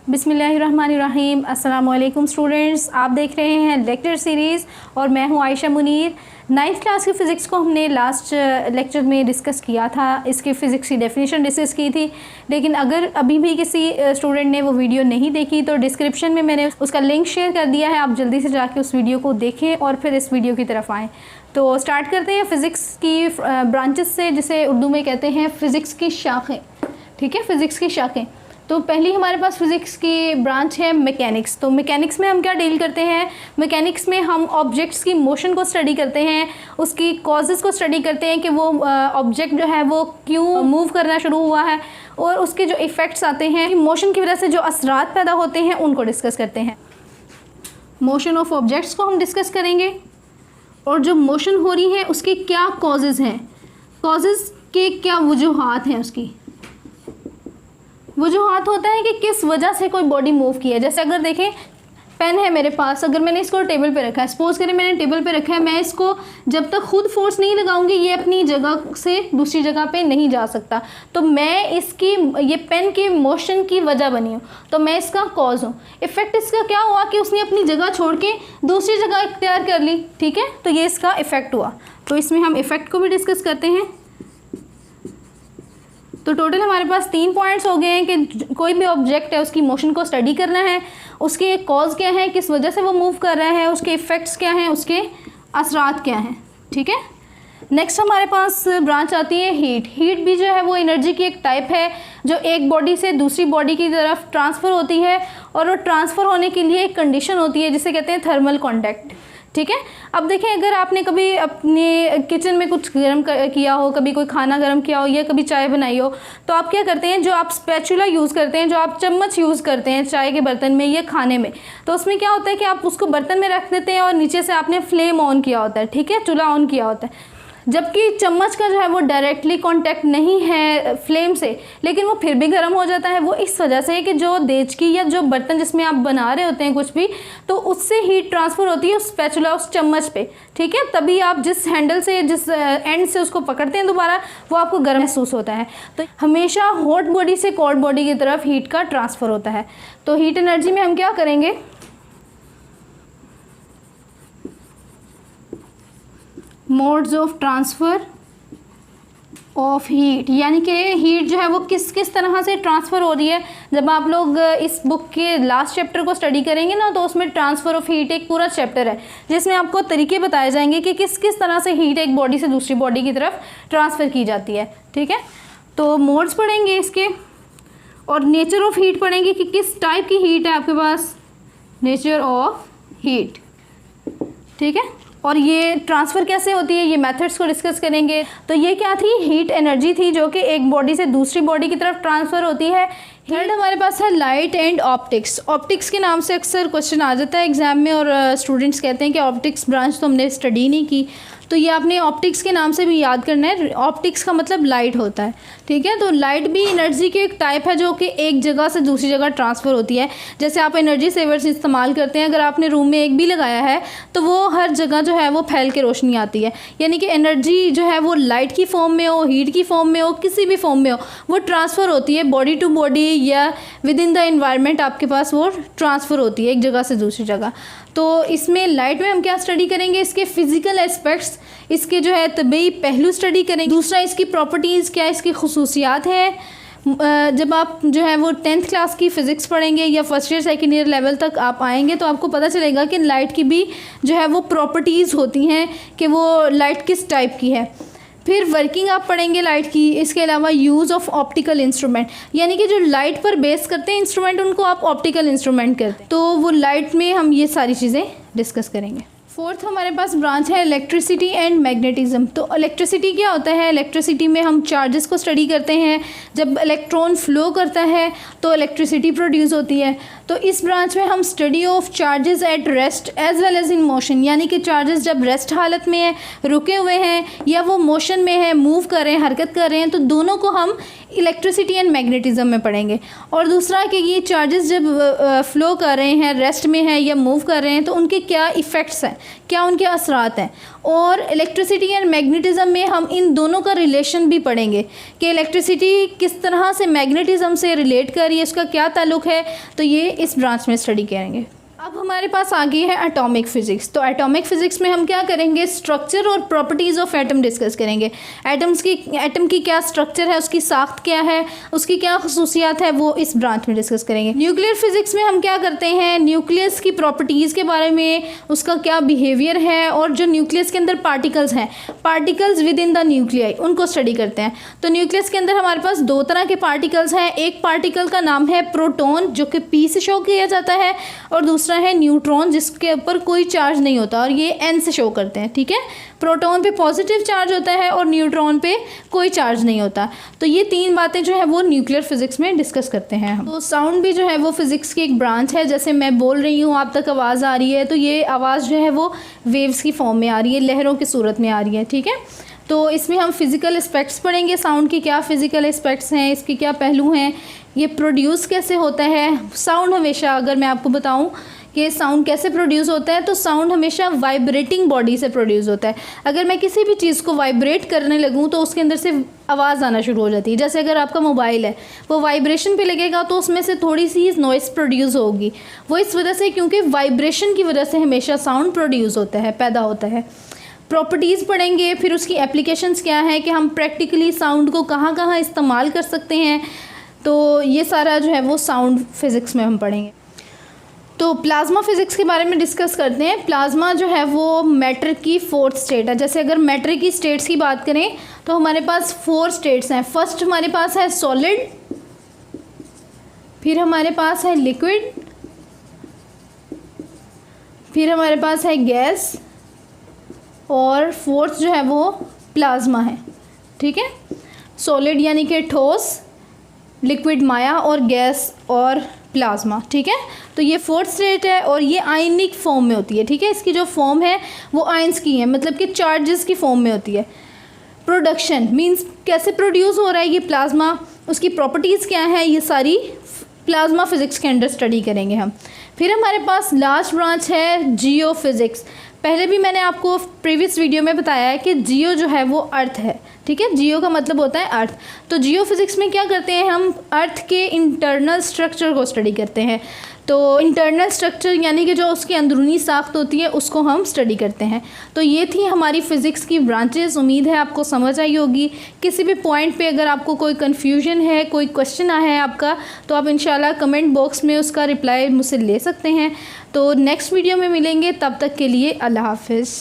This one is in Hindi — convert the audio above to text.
बिस्मिल्लाहिर्रहमानिर्रहीम। अस्सलाम वालेकुम स्टूडेंट्स, आप देख रहे हैं लेक्चर सीरीज़ और मैं हूं आयशा मुनीर। 9th क्लास की फ़िज़िक्स को हमने लास्ट लेक्चर में डिस्कस किया था, इसकी फ़िज़िक्स की डेफिनेशन डिस्कस की थी। लेकिन अगर अभी भी किसी स्टूडेंट ने वो वीडियो नहीं देखी तो डिस्क्रिप्शन में मैंने उसका लिंक शेयर कर दिया है, आप जल्दी से जाके उस वीडियो को देखें और फिर इस वीडियो की तरफ आएँ। तो स्टार्ट करते हैं फ़िज़िक्स की ब्रांचेस से, जिसे उर्दू में कहते हैं फ़िज़िक्स की शाखें। ठीक है, फ़िज़िक्स की शाखें। तो पहली हमारे पास फ़िज़िक्स की ब्रांच है मैकेनिक्स। तो मैकेनिक्स में हम क्या डील करते हैं? मैकेनिक्स में हम ऑब्जेक्ट्स की मोशन को स्टडी करते हैं, उसकी कॉजेज़ को स्टडी करते हैं कि वो ऑब्जेक्ट जो है वो क्यों मूव करना शुरू हुआ है और उसके जो इफ़ेक्ट्स आते हैं, मोशन की वजह से जो असरात पैदा होते हैं उनको डिस्कस करते हैं। मोशन ऑफ ऑब्जेक्ट्स को हम डिस्कस करेंगे और जो मोशन हो रही है उसके क्या कॉजेज़ हैं, कॉजेज़ के क्या वजूहात हैं। उसकी वजूहात होता है कि किस वजह से कोई बॉडी मूव की है। जैसे अगर देखें, पेन है मेरे पास, अगर मैंने इसको टेबल पे रखा है, सपोज करें मैंने टेबल पे रखा है, मैं इसको जब तक खुद फोर्स नहीं लगाऊंगी ये अपनी जगह से दूसरी जगह पे नहीं जा सकता। तो मैं इसकी, ये पेन की मोशन की वजह बनी हूँ, तो मैं इसका कॉज हूँ। इफ़ेक्ट इसका क्या हुआ कि उसने अपनी जगह छोड़ के दूसरी जगह इख्तियार कर ली। ठीक है, तो ये इसका इफ़ेक्ट हुआ। तो इसमें हम इफ़ेक्ट को भी डिस्कस करते हैं। तो टोटल हमारे पास 3 पॉइंट्स हो गए हैं कि कोई भी ऑब्जेक्ट है उसकी मोशन को स्टडी करना है, उसके कॉज क्या है, किस वजह से वो मूव कर रहा है, उसके इफ़ेक्ट्स क्या हैं, उसके असरात क्या हैं। ठीक है, नेक्स्ट हमारे पास ब्रांच आती है हीट। हीट भी जो है वो एनर्जी की एक टाइप है जो एक बॉडी से दूसरी बॉडी की तरफ ट्रांसफ़र होती है, और वो ट्रांसफ़र होने के लिए एक कंडीशन होती है जिसे कहते हैं थर्मल कॉन्टैक्ट। ठीक है, अब देखें, अगर आपने कभी अपने किचन में कुछ गर्म किया हो, कभी कोई खाना गर्म किया हो या कभी चाय बनाई हो, तो आप क्या करते हैं, जो आप स्पैचुला यूज़ करते हैं, जो आप चम्मच यूज़ करते हैं चाय के बर्तन में या खाने में, तो उसमें क्या होता है कि आप उसको बर्तन में रख देते हैं और नीचे से आपने फ्लेम ऑन किया होता है। ठीक है, चूल्हा ऑन किया होता है, जबकि चम्मच का जो है वो डायरेक्टली कांटेक्ट नहीं है फ्लेम से, लेकिन वो फिर भी गर्म हो जाता है। वो इस वजह से है कि जो देचकी या जो बर्तन जिसमें आप बना रहे होते हैं कुछ भी, तो उससे हीट ट्रांसफ़र होती है उस स्पैचुला, उस चम्मच पे। ठीक है, तभी आप जिस हैंडल से, जिस एंड से उसको पकड़ते हैं दोबारा, वो आपको गर्म महसूस होता है। तो हमेशा हॉट बॉडी से कोल्ड बॉडी की तरफ हीट का ट्रांसफ़र होता है। तो हीट एनर्जी में हम क्या करेंगे, modes of transfer of heat, यानी कि हीट जो है वो किस किस तरह से ट्रांसफ़र हो रही है। जब आप लोग इस बुक के लास्ट चैप्टर को स्टडी करेंगे ना, तो उसमें ट्रांसफ़र ऑफ हीट एक पूरा चैप्टर है जिसमें आपको तरीके बताए जाएंगे कि किस किस तरह से हीट एक बॉडी से दूसरी बॉडी की तरफ ट्रांसफ़र की जाती है। ठीक है, तो मोड्स पढ़ेंगे इसके, और नेचर ऑफ हीट पढ़ेंगे कि किस टाइप की हीट है आपके पास, नेचर ऑफ हीट। ठीक है, और ये ट्रांसफ़र कैसे होती है, ये मेथड्स को डिस्कस करेंगे। तो ये क्या थी, हीट एनर्जी थी जो कि एक बॉडी से दूसरी बॉडी की तरफ ट्रांसफ़र होती है। थर्ड हमारे पास है लाइट एंड ऑप्टिक्स। ऑप्टिक्स के नाम से अक्सर क्वेश्चन आ जाता है एग्ज़ाम में, और स्टूडेंट्स कहते हैं कि ऑप्टिक्स ब्रांच तो हमने स्टडी नहीं की, तो ये आपने ऑप्टिक्स के नाम से भी याद करना है। ऑप्टिक्स का मतलब लाइट होता है। ठीक है, तो लाइट भी एनर्जी की एक टाइप है जो कि एक जगह से दूसरी जगह ट्रांसफ़र होती है। जैसे आप एनर्जी सेवर्स इस्तेमाल करते हैं, अगर आपने रूम में एक भी लगाया है तो वो हर जगह जो है वो फैल के रोशनी आती है। यानी कि एनर्जी जो है वो लाइट की फॉर्म में हो, हीट की फॉर्म में हो, किसी भी फॉर्म में हो, वो ट्रांसफ़र होती है बॉडी टू बॉडी या विद इन द इन्वायरमेंट, आपके पास वो ट्रांसफ़र होती है एक जगह से दूसरी जगह। तो इसमें लाइट में हम क्या स्टडी करेंगे, इसके फिज़िकल एस्पेक्ट्स, इसके जो है तबीई पहलू स्टडी करेंगे। दूसरा, इसकी प्रॉपर्टीज़ क्या, इसकी खुसूसियात है। जब आप जो है वो 10th क्लास की फ़िज़िक्स पढ़ेंगे या first year second year level तक आप आएंगे तो आपको पता चलेगा कि लाइट की भी जो है वो प्रॉपर्टीज़ होती हैं कि वो लाइट किस टाइप की है। फिर वर्किंग आप पढ़ेंगे लाइट की। इसके अलावा यूज़ ऑफ ऑप्टिकल इंस्ट्रूमेंट, यानी कि जो लाइट पर बेस करते हैं इंस्ट्रूमेंट, उनको आप ऑप्टिकल इंस्ट्रूमेंट कहते हैं। तो वो लाइट में हम ये सारी चीज़ें डिस्कस करेंगे। फोर्थ हमारे पास ब्रांच है इलेक्ट्रिसिटी एंड मैग्नेटिज्म। तो इलेक्ट्रिसिटी क्या होता है, इलेक्ट्रिसिटी में हम चार्जेस को स्टडी करते हैं। जब इलेक्ट्रॉन फ्लो करता है तो इलेक्ट्रिसिटी प्रोड्यूस होती है। तो इस ब्रांच में हम study of charges at rest as well as in motion, यानी कि चार्जेस जब रेस्ट हालत में है, रुके हुए हैं, या वो मोशन में है, मूव कर रहे हैं, हरकत कर रहे हैं, तो दोनों को हम इलेक्ट्रिसिटी एंड मैग्नेटिज्म में पढ़ेंगे। और दूसरा कि ये चार्जेस जब फ्लो कर रहे हैं, रेस्ट में है या मूव कर रहे हैं, तो उनके क्या इफ़ेक्ट्स हैं, क्या उनके असरात हैं। और इलेक्ट्रिसिटी एंड मैग्नेटिज़म में हम इन दोनों का रिलेशन भी पढ़ेंगे कि इलेक्ट्रिसिटी किस तरह से मैग्नेटिज़म से रिलेट कर रही है, इसका क्या ताल्लुक़ है, तो ये इस ब्रांच में स्टडी करेंगे। अब हमारे पास आ गई है एटॉमिक फ़िज़िक्स। तो एटॉमिक फ़िज़िक्स में हम क्या करेंगे, स्ट्रक्चर और प्रॉपर्टीज़ ऑफ एटम डिस्कस करेंगे। एटम की क्या स्ट्रक्चर है, उसकी साख्त क्या है, उसकी क्या खसूसियात है, वो इस ब्रांच में डिस्कस करेंगे। न्यूक्लियर फ़िज़िक्स में हम क्या करते हैं, न्यूक्लियस की प्रॉपर्टीज़ के बारे में, उसका क्या बिहेवियर है, और जो न्यूक्लियस के अंदर पार्टिकल्स हैं, particles with in the nuclei, उनको स्टडी करते हैं। तो न्यूक्लियस के अंदर हमारे पास दो तरह के पार्टिकल्स हैं। एक पार्टिकल का नाम है प्रोटॉन, जो कि P से शो किया जाता है, और दूसरा है न्यूट्रॉन, जिसके ऊपर कोई चार्ज नहीं होता, और ये N से शो करते हैं। ठीक है, प्रोटॉन पे पॉजिटिव चार्ज होता है और न्यूट्रॉन पे कोई चार्ज नहीं होता। तो ये तीन बातें जो है वो न्यूक्लियर फिजिक्स में डिस्कस करते हैं हम। तो साउंड भी जो है वो फिजिक्स की एक ब्रांच है। जैसे मैं बोल रही हूँ, आप तक आवाज़ आ रही है, तो ये आवाज़ जो है वो वेव्स की फॉर्म में आ रही है, लहरों की सूरत में आ रही है। ठीक है, तो इसमें हम फिज़िकल एस्पेक्ट्स पढ़ेंगे, साउंड की क्या फ़िज़िकल एस्पेक्ट्स हैं, इसके क्या पहलू हैं, ये प्रोड्यूस कैसे होता है। साउंड हमेशा, अगर मैं आपको बताऊं कि साउंड कैसे प्रोड्यूस होता है, तो साउंड हमेशा वाइब्रेटिंग बॉडी से प्रोड्यूस होता है। अगर मैं किसी भी चीज़ को वाइब्रेट करने लगूं तो उसके अंदर से आवाज़ आना शुरू हो जाती है। जैसे अगर आपका मोबाइल है, वो वाइब्रेशन पे लगेगा तो उसमें से थोड़ी सी नॉइस प्रोड्यूस होगी। वो इस वजह से, क्योंकि वाइब्रेशन की वजह से हमेशा साउंड प्रोड्यूस होता है, पैदा होता है। प्रॉपर्टीज़ पढ़ेंगे, फिर उसकी एप्लीकेशंस क्या है, कि हम प्रैक्टिकली साउंड को कहाँ कहाँ इस्तेमाल कर सकते हैं। तो ये सारा जो है वो साउंड फिज़िक्स में हम पढ़ेंगे। तो प्लाज्मा फिज़िक्स के बारे में डिस्कस करते हैं। प्लाज्मा जो है वो मैटर की फोर्थ स्टेट है। जैसे अगर मैटर की स्टेट्स की बात करें तो हमारे पास 4 स्टेट्स हैं। फर्स्ट हमारे पास है सॉलिड, फिर हमारे पास है लिक्विड, फिर हमारे पास है गैस, और फोर्थ जो है वो प्लाज्मा है। ठीक है, सॉलिड यानी कि ठोस, लिक्विड माया, और गैस और प्लाज्मा। ठीक है, तो ये फोर्थ स्टेट है और ये आयनिक फॉर्म में होती है। ठीक है, इसकी जो फॉर्म है वो आयंस की है, मतलब कि चार्जेस की फॉर्म में होती है। प्रोडक्शन मींस कैसे प्रोड्यूस हो रहा है ये प्लाज्मा, उसकी प्रॉपर्टीज़ क्या है, ये सारी प्लाज्मा फिज़िक्स के अंडर स्टडी करेंगे हम। फिर हमारे पास लास्ट ब्रांच है जियो फिज़िक्स। पहले भी मैंने आपको प्रीवियस वीडियो में बताया है कि जियो जो है वो अर्थ है। ठीक है, जियो का मतलब होता है अर्थ। तो जियो फिज़िक्स में क्या करते हैं, हम अर्थ के इंटरनल स्ट्रक्चर को स्टडी करते हैं। तो इंटरनल स्ट्रक्चर यानी कि जो उसकी अंदरूनी साख्त होती है उसको हम स्टडी करते हैं। तो ये थी हमारी फ़िज़िक्स की ब्रांचेस। उम्मीद है आपको समझ आई होगी। किसी भी पॉइंट पे अगर आपको कोई कन्फ्यूजन है, कोई क्वेश्चन आया है आपका, तो आप इंशाल्लाह कमेंट बॉक्स में उसका रिप्लाई मुझसे ले सकते हैं। तो नेक्स्ट वीडियो में मिलेंगे, तब तक के लिए अल्लाह हाफ़िज़।